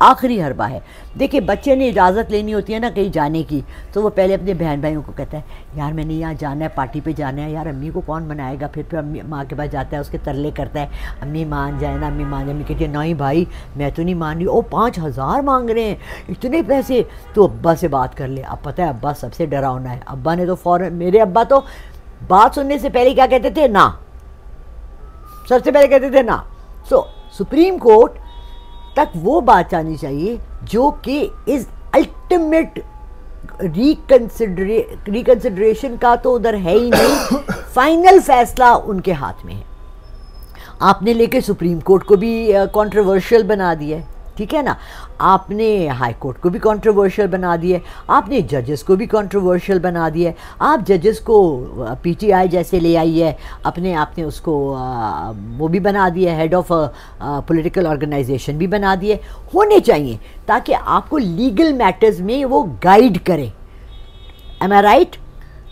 آخری حربہ ہے. دیکھیں بچے نے اجازت لینی ہوتی ہے نا کہیں جانے کی, تو وہ پہلے اپنے بہن بھائیوں کو کہتا ہے یار میں نے یہاں جانا ہے, پارٹی پہ جانا ہے, یار امی کو کون منائے گا, پھر امی ماں کے پاس جاتا ہے, اس کے ترلے کرتا ہے امی مان جائے نا, امی مان جائے. امی کہتی ہے نہیں بھائی میں تو نہیں مان رہی, 5,000 مانگ رہے ہیں اتنے پیسے, تو ابا سے بات کر لے. اب پتہ ہے ابا سب سے ڈراؤنا ہے, ابا نے تو فوراً, میرے ابا تو بات سننے سے پہلے کیا کہتے تھے, نا, سب سے پہلے کہتے تھے نا. سپریم کورٹ تک وہ بات آنی چاہیے جو کہ از الٹیمیٹ ریکنسیڈریشن کا تو ادھر ہے ہی نہیں, فائنل فیصلہ ان کے ہاتھ میں ہے. آپ نے لے کے سپریم کورٹ کو بھی کنٹروورشل بنا دیا ہے, ٹھیک ہے نا, آپ نے ہائی کورٹ کو بھی کنٹروورشل بنا دیا ہے, آپ نے ججز کو بھی کنٹروورشل بنا دیا ہے. آپ ججز کو پی ٹی آئی جیسے لے آئی ہے اپنے, آپ نے اس کو وہ بھی بنا دیا ہے, ہیڈ آف پولیٹیکل آرگنائزیشن بھی بنا دیے. ہونے چاہیے تاکہ آپ کو لیگل میٹرز میں وہ گائیڈ کرے. ایم آئی رائٹ؟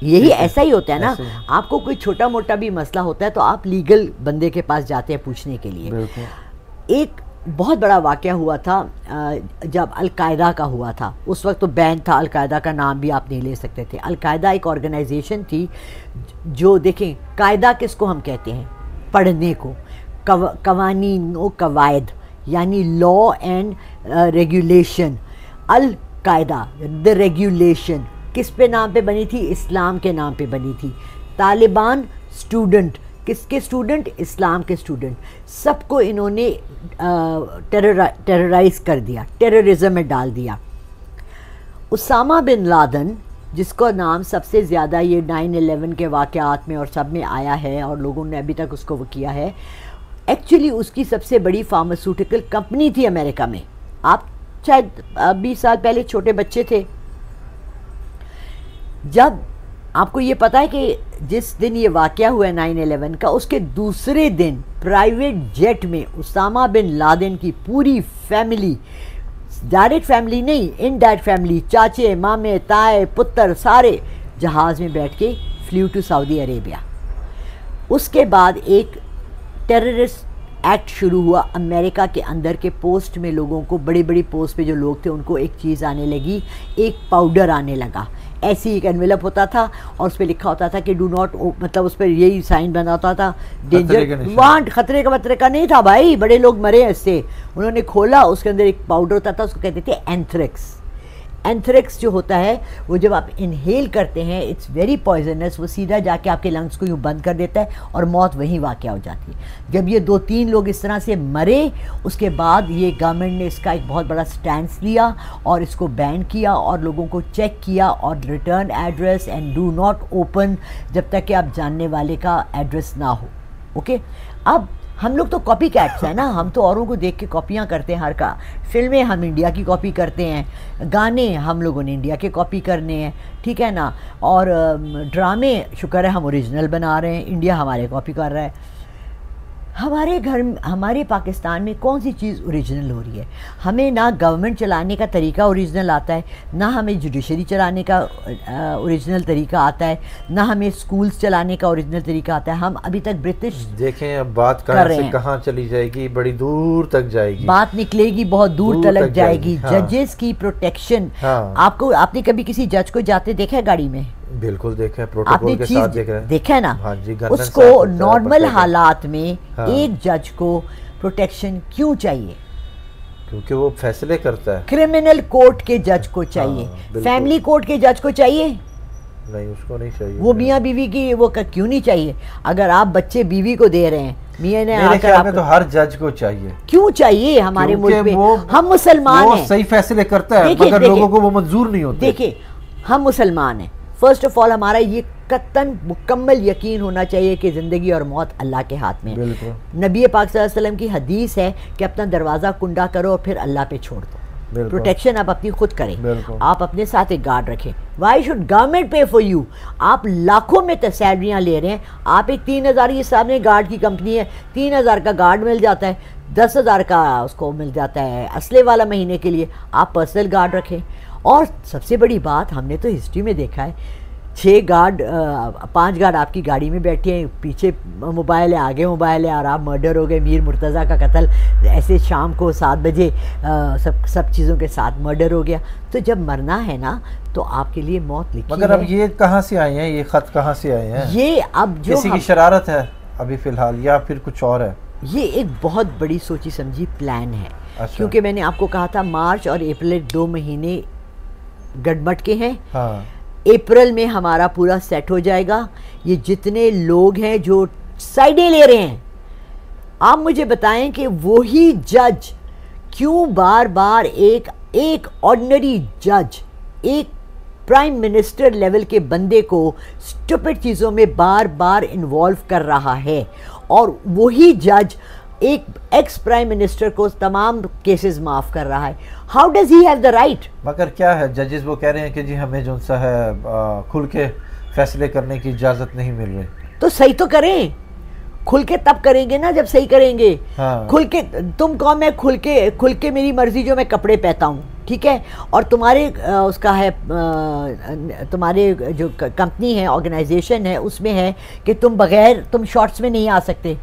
یہی ایسا ہی ہوتا ہے نا, آپ کو کوئی چھوٹا موٹا بھی مسئلہ ہوتا ہے تو آپ لیگل بندے کے پاس جاتے ہیں پوچھنے کے لیے. ایک بہت بڑا واقعہ ہوا تھا جب القاعدہ کا ہوا تھا, اس وقت تو بین تھا, القاعدہ کا نام بھی آپ نہیں لے سکتے تھے. القاعدہ ایک آرگنائزیشن تھی جو, دیکھیں قاعدہ کس کو ہم کہتے ہیں, پڑھنے کو, قوانین و قواعد یعنی law and regulation. Al Qaeda the regulation کس پہ نام پہ بنی تھی, اسلام کے نام پہ بنی تھی. طالبان اسٹوڈنٹ, کس کے اسٹوڈنٹ, اسلام کے اسٹوڈنٹ, سب کو انہوں نے ٹیررائز کر دیا, ٹیررزم میں ڈال دیا. اسامہ بن لادن جس کا نام سب سے زیادہ یہ 9/11 کے واقعات میں اور سب میں آیا ہے اور لوگوں نے ابھی تک اس کو وہ کیا ہے, ایکچولی اس کی سب سے بڑی فارماسیوٹیکل کمپنی تھی امریکہ میں. آپ شاید 20 سال پہلے چھوٹے بچے تھے جب آپ کو یہ پتہ ہے کہ جس دن یہ واقعہ ہوا ہے 9/11 کا, اس کے دوسرے دن پرائیویٹ جیٹ میں اسامہ بن لادن کی پوری فیملی, ڈائریکٹ فیملی نہیں, انڈائریکٹ فیملی, چاچے مامے تائے پتر سارے جہاز میں بیٹھ کے فلیو ٹو سعودی عربیہ. اس کے بعد ایک ٹیررسٹ ایکٹ شروع ہوا امریکہ کے اندر کے پوسٹ میں لوگوں کو, بڑی بڑی پوسٹ پہ جو لوگ تھے ان کو ایک چیز آنے لگی, ایک پاؤڈر آنے لگا. ایسی ایک انویلپ ہوتا تھا اور اس پہ لکھا ہوتا تھا کہ ڈو ناٹ, مطلب اس پہ یہی سائن بنا ہوتا تھا ڈینجر, وانٹ, خطرے کا وطرے کا نہیں تھا بھائی, بڑے لوگ مرے ہیں اس سے. انہوں نے کھولا, اس کے اندر ایک پاؤڈر ہوتا تھا, اس کو کہتے تھے اینتھریکس. اینتھریکس جو ہوتا ہے وہ جب آپ انہیل کرتے ہیں اٹس ویری پوائزنس, وہ سیدھا جا کے آپ کے لنگس کو یوں بند کر دیتا ہے اور موت وہیں واقع ہو جاتی ہے. جب یہ 2-3 لوگ اس طرح سے مرے, اس کے بعد یہ گورنمنٹ نے اس کا ایک بہت بڑا سٹینس لیا اور اس کو بین کیا اور لوگوں کو چیک کیا, اور return address and do not open جب تک کہ آپ جاننے والے کا ایڈریس نہ ہو. اوکے, اب ہم لوگ تو کاپی کیٹس ہیں نا, ہم تو اوروں کو دیکھ کے کاپیاں کرتے ہیں ہر کا. فلمیں ہم انڈیا کی کاپی کرتے ہیں, گانے ہم لوگوں نے انڈیا کے کاپی کرنے ہیں, ٹھیک ہے نا, اور ڈرامے شکر ہے ہم اوریجنل بنا رہے ہیں, انڈیا ہمارے کاپی کر رہا ہے. ہمارے گھر, ہمارے پاکستان میں کون سی چیز اوریجنل ہو رہی ہے؟ ہمیں نہ گورنمنٹ چلانے کا طریقہ اوریجنل آتا ہے, نہ ہمیں جوڈیشری چلانے کا اوریجنل طریقہ آتا ہے, نہ ہمیں سکولز چلانے کا اوریجنل طریقہ آتا ہے. ہم ابھی تک برٹش, دیکھیں اب بات کہاں سے کہاں چلی جائے گی, بڑی دور تک جائے گی, بات نکلے گی بہت دور تک جائے گی. ججز کی پروٹیکشن, آپ نے کبھی کسی جج کو جاتے دیکھا ہے گاڑی میں؟ بالکل دیکھا ہے, پروٹوکول کے ساتھ دیکھا ہے نا. اس کو نارمل حالات میں ایک جج کو پروٹیکشن کیوں چاہیے؟ کیونکہ وہ فیصلے کرتا ہے. کرمنل کورٹ کے جج کو چاہیے, فیملی کورٹ کے جج کو چاہیے نہیں, اس کو نہیں چاہیے. وہ میاں بیوی کی وہ کیوں نہیں چاہیے؟ اگر آپ بچے بیوی کو دے رہے ہیں, میاں نے میرے خیال میں تو ہر جج کو چاہیے. کیوں چاہیے؟ ہمارے ملک میں ہم مسلمان ہیں, وہ صحیح فیصلے کرتا ہے مگر لوگوں کو وہ منظور نہیں ہوتے. دیکھیں ہم مسلمان ہیں, فرسٹ آف آل ہمارا یہ قطعاً مکمل یقین ہونا چاہیے کہ زندگی اور موت اللہ کے ہاتھ میں ہے. نبی پاک صلی اللہ علیہ وسلم کی حدیث ہے کہ اپنا دروازہ کنڈا کرو اور پھر اللہ پہ چھوڑ دو. پروٹیکشن آپ اپنی خود کریں, آپ اپنے ساتھ ایک گارڈ رکھیں. Why should government pay for you? آپ لاکھوں میں سیلریاں لے رہے ہیں, آپ ایک 3,000, یہ سامنے گارڈ کی کمپنی ہے, 3,000 کا گارڈ مل جاتا ہے, 10,000 کا اس کو مل جاتا ہے اسلحے والا مہینے کے لیے. آپ پرسنل گارڈ رکھیں. اور سب سے بڑی بات ہم نے تو ہسٹری میں دیکھا ہے, 6 گارڈ 5 گارڈ آپ کی گاڑی میں بیٹھے ہیں, پیچھے موبائل ہے, آگے موبائل ہے, اور آپ مرڈر ہو گئے. میر مرتضیٰ کا قتل ایسے شام کو 7 بجے سب چیزوں کے ساتھ مرڈر ہو گیا. تو جب مرنا ہے نا تو آپ کے لیے موت لکھی ہے. مگر اب یہ کہاں سے آئے ہیں, یہ خط کہاں سے آئے ہیں؟ یہ اب جو کسی کی شرارت ہے ابھی فی الحال یا پھر کچھ اور ہے؟ یہ ایک بہت بڑی سوچی سمجھی پلان ہے. اچھا. کیونکہ میں نے آپ کو کہا تھا مارچ اور اپریل 2 مہینے گڑبڑ کے ہیں. ہاں. اپریل میں ہمارا پورا سیٹ ہو جائے گا. یہ جتنے لوگ ہیں جو سائڈیں لے رہے ہیں, آپ مجھے بتائیں کہ وہی جج کیوں بار بار ایک آرڈنری جج, ایک پرائم منسٹر لیول کے بندے کو سٹوپڈ چیزوں میں بار بار انوالو کر رہا ہے, اور وہی جج ایک ایکس پرائم منسٹر کو تمام کیسز معاف کر رہا ہے. How does he have the right? مگر کیا ہے, ججز وہ کہہ رہے ہیں کہ جی ہمیں جو سا ہے کھل کے فیصلے کرنے کی اجازت نہیں مل رہی. تو صحیح تو کریں, کھل کے تب کریں گے نا جب صحیح کریں گے. کھل کے تم کہو میں کھل کے میری مرضی جو میں کپڑے پہنتا ہوں, ٹھیک ہے, اور تمہارے اس کا ہے تمہارے جو کمپنی ہے آرگنائزیشن ہے اس میں ہے کہ تم شارٹس میں نہیں آ سکتے.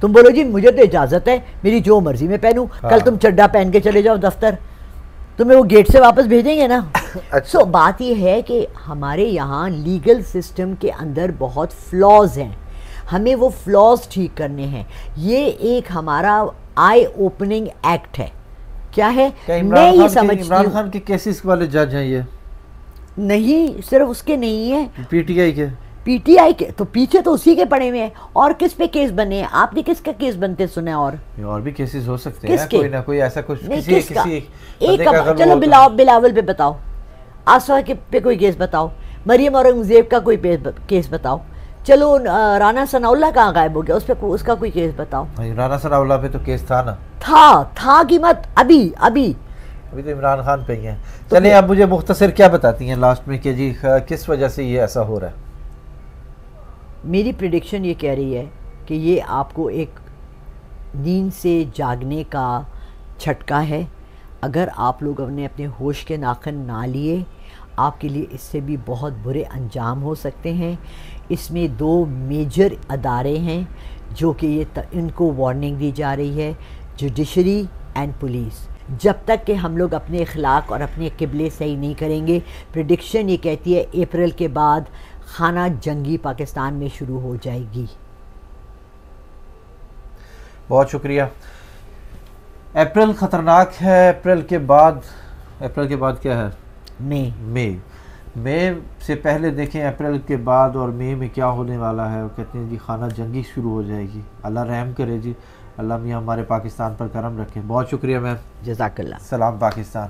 تم بولو جی مجھے تو اجازت ہے, میری جو مرضی میں پہنوں. کل تم چڈا پہن کے چلے جاؤ دفتر, تمہیں وہ گیٹ سے واپس بھیجیں گے نا. سو بات یہ ہے کہ ہمارے یہاں لیگل سسٹم کے اندر بہت فلاز ہیں, ہمیں وہ فلاز ٹھیک کرنے ہیں. یہ ایک ہمارا آئی اوپننگ ایکٹ ہے. کیا ہے, میں یہ سمجھتی ہوں عمران خان کے کیسز والے جج ہیں یہ نہیں, صرف اس کے نہیں ہیں, پی ٹی آئی کے. پی ٹی آئی کے تو پیچھے تو اسی کے پڑے ہوئے ہیں. اور کس پہ کیس بنے ہیں آپ نے, کس کا کیس بنتے سنا ہے؟ اور بھی کیسز ہو سکتے ہیں, کوئی نہ کوئی ایسا کچھ نہیں. کس کا چلو بلاول پہ بتاؤ, آصفہ پہ کوئی کیس بتاؤ, مریم اورنگزیب کا کوئی کیس بتاؤ, چلو رانا ثناء اللہ کہاں غائب ہو گیا, اس کا کوئی کیس بتاؤ. رانا ثناء اللہ پہ تو کیس تھا نا, تھا کی مت, ابھی تو عمران خان پہ ہی ہیں. چلیں آپ مجھے مختصر کیا بتاتی ہیں لاسٹ میں کہ جی کس وجہ سے یہ ایسا ہو رہا ہے؟ میری پریڈکشن یہ کہہ رہی ہے کہ یہ آپ کو ایک نیند سے جاگنے کا جھٹکا ہے. اگر آپ لوگ اپنے ہوش کے ناخن نہ لیے, آپ کے لیے اس سے بھی بہت برے انجام ہو سکتے ہیں. اس میں 2 میجر ادارے ہیں جو کہ ان کو وارننگ دی جا رہی ہے, جوڈیشری اینڈ پولیس. جب تک کہ ہم لوگ اپنے اخلاق اور اپنے قبلے صحیح نہیں کریں گے, پریڈکشن یہ کہتی ہے اپریل کے بعد خانہ جنگی پاکستان میں شروع ہو جائے گی. بہت شکریہ. اپریل خطرناک ہے. اپریل کے بعد کیا ہے؟ مئی سے پہلے دیکھیں اپریل کے بعد اور مئی میں کیا ہونے والا ہے. وہ کہتے ہیں جی خانہ جنگی شروع ہو جائے گی. اللہ رحم کرے جی, اللہ میاں ہمارے پاکستان پر کرم رکھے. بہت شکریہ میم, جزاک اللہ. سلام پاکستان.